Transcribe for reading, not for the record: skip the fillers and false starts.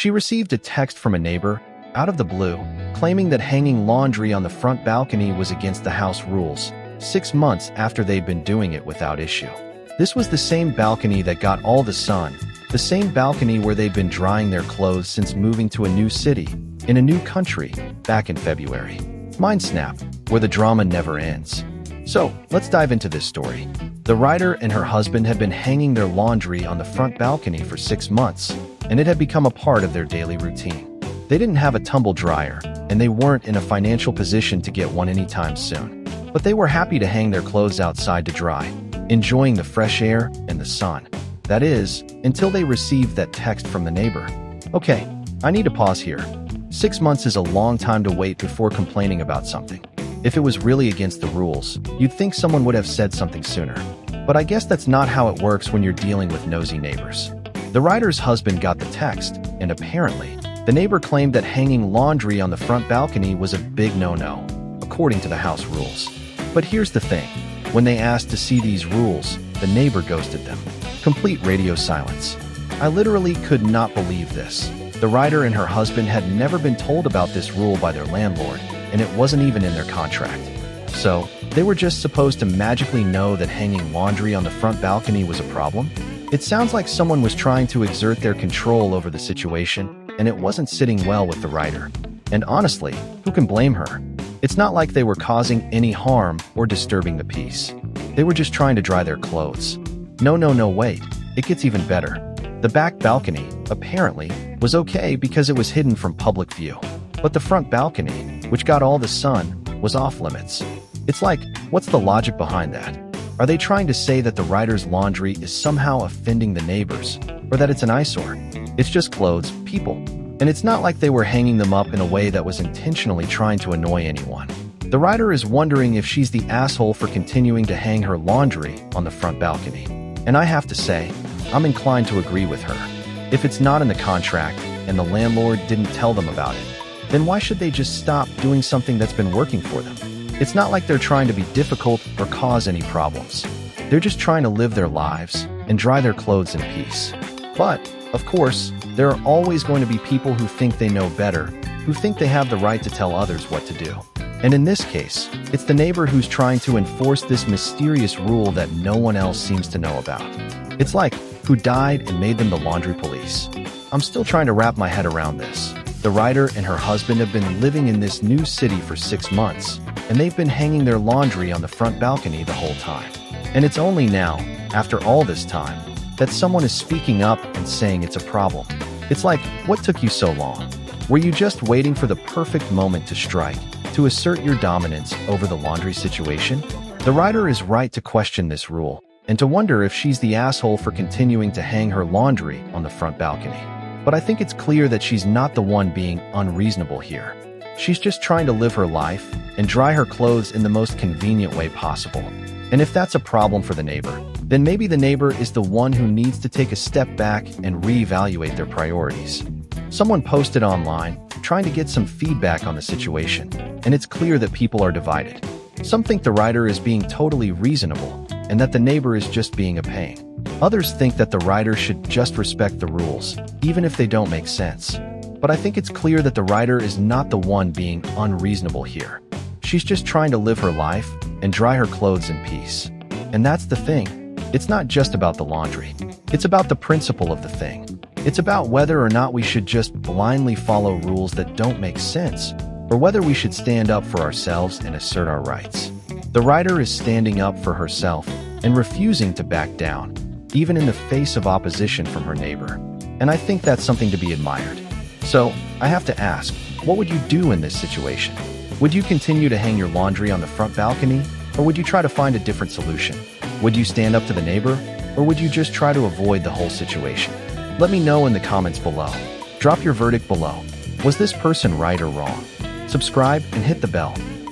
She received a text from a neighbor, out of the blue, claiming that hanging laundry on the front balcony was against the house rules, 6 months after they'd been doing it without issue. This was the same balcony that got all the sun, the same balcony where they'd been drying their clothes since moving to a new city, in a new country, back in February. Mindsnap, where the drama never ends. So, let's dive into this story. The writer and her husband had been hanging their laundry on the front balcony for 6 months, and it had become a part of their daily routine. They didn't have a tumble dryer, and they weren't in a financial position to get one anytime soon. But they were happy to hang their clothes outside to dry, enjoying the fresh air and the sun. That is, until they received that text from the neighbor. Okay, I need to pause here. 6 months is a long time to wait before complaining about something. If it was really against the rules, you'd think someone would have said something sooner. But I guess that's not how it works when you're dealing with nosy neighbors. The writer's husband got the text, and apparently, the neighbor claimed that hanging laundry on the front balcony was a big no-no, according to the house rules. But here's the thing. When they asked to see these rules, the neighbor ghosted them. Complete radio silence. I literally could not believe this. The writer and her husband had never been told about this rule by their landlord, and it wasn't even in their contract. So, they were just supposed to magically know that hanging laundry on the front balcony was a problem? It sounds like someone was trying to exert their control over the situation, and it wasn't sitting well with the writer. And honestly, who can blame her? It's not like they were causing any harm or disturbing the peace. They were just trying to dry their clothes. No, wait. It gets even better. The back balcony, apparently, was okay because it was hidden from public view. But the front balcony, which got all the sun, was off limits. It's like, what's the logic behind that? Are they trying to say that the writer's laundry is somehow offending the neighbors, or that it's an eyesore? It's just clothes, people. And it's not like they were hanging them up in a way that was intentionally trying to annoy anyone. The writer is wondering if she's the asshole for continuing to hang her laundry on the front balcony. And I have to say, I'm inclined to agree with her. If it's not in the contract, and the landlord didn't tell them about it, then why should they just stop doing something that's been working for them? It's not like they're trying to be difficult or cause any problems. They're just trying to live their lives and dry their clothes in peace. But, of course, there are always going to be people who think they know better, who think they have the right to tell others what to do. And in this case, it's the neighbor who's trying to enforce this mysterious rule that no one else seems to know about. It's like, who died and made them the laundry police? I'm still trying to wrap my head around this. The writer and her husband have been living in this new city for 6 months, and they've been hanging their laundry on the front balcony the whole time. And it's only now, after all this time, that someone is speaking up and saying it's a problem. It's like, what took you so long? Were you just waiting for the perfect moment to strike, to assert your dominance over the laundry situation? The writer is right to question this rule, and to wonder if she's the asshole for continuing to hang her laundry on the front balcony. But I think it's clear that she's not the one being unreasonable here. She's just trying to live her life and dry her clothes in the most convenient way possible. And if that's a problem for the neighbor, then maybe the neighbor is the one who needs to take a step back and reevaluate their priorities. Someone posted online, trying to get some feedback on the situation, and it's clear that people are divided. Some think the writer is being totally reasonable, and that the neighbor is just being a pain. Others think that the writer should just respect the rules, even if they don't make sense. But I think it's clear that the writer is not the one being unreasonable here. She's just trying to live her life and dry her clothes in peace. And that's the thing. It's not just about the laundry. It's about the principle of the thing. It's about whether or not we should just blindly follow rules that don't make sense, or whether we should stand up for ourselves and assert our rights. The writer is standing up for herself and refusing to back down, even in the face of opposition from her neighbor. And I think that's something to be admired. So, I have to ask, what would you do in this situation? Would you continue to hang your laundry on the front balcony, or would you try to find a different solution? Would you stand up to the neighbor, or would you just try to avoid the whole situation? Let me know in the comments below. Drop your verdict below. Was this person right or wrong? Subscribe and hit the bell.